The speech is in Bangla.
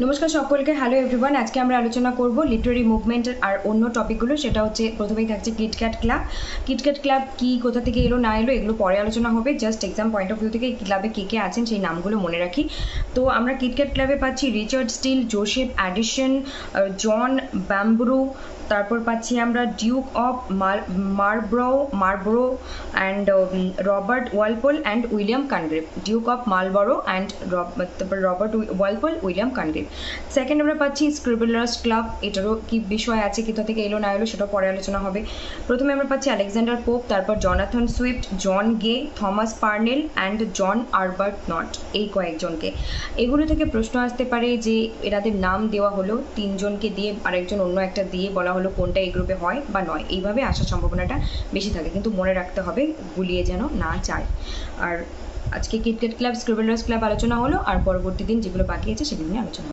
নমস্কার সকলকে। Hello everyone. আজকে আমরা আলোচনা করব লিটারারি মুভমেন্টের আর অন্য টপিকগুলো। সেটা হচ্ছে প্রথমেই থাকছে কিটক্যাট ক্লাব। কিটক্যাট ক্লাব কি, কোথা থেকে এলো না এলো এগুলো পরে আলোচনা হবে। Just exam point of view থেকে এই ক্লাবে কে কে আছেন সেই নামগুলো মনে রাখি। তো আমরা কিটক্যাট ক্লাবে পাচ্ছি Richard Steele, Joseph Addison, John Vanbrugh, তারপর পাচ্ছি আমরা Duke of Marlborough and Robert Walpole and William Congreve. Duke of Marlborough and তারপর Robert Walpole, William Congreve. Second আমরা পাচ্ছি স্ক্রিবলার্স ক্লাব। এটারও কি বিষয় আছে, কোথা থেকে এলো না এলো সেটাও পরে আলোচনা হবে। প্রথমে আমরা পাচ্ছি আলেকজান্ডার পোপ, তারপর Jonathan Swift, John Gay, Thomas Parnell and John Arbuthnot, এই কয়েকজনকে। এগুলো থেকে প্রশ্ন আসতে পারে যে এনাদের নাম দেওয়া হলো, তিনজনকে দিয়ে আরেকজন অন্য একটা দিয়ে বলা হলো কোনটা এই গ্রুপে হয় বা নয়, এইভাবে আসার সম্ভাবনাটা বেশি থাকে, কিন্তু মনে রাখতে হবে, গুলিয়ে যেন না যায়। আর আজকে কিটক্যাট ক্লাব, স্ক্রিবলার্স ক্লাব আলোচনা হলো, আর পরবর্তী দিন যেগুলো বাকি আছে সেগুলো নিয়ে আলোচনা।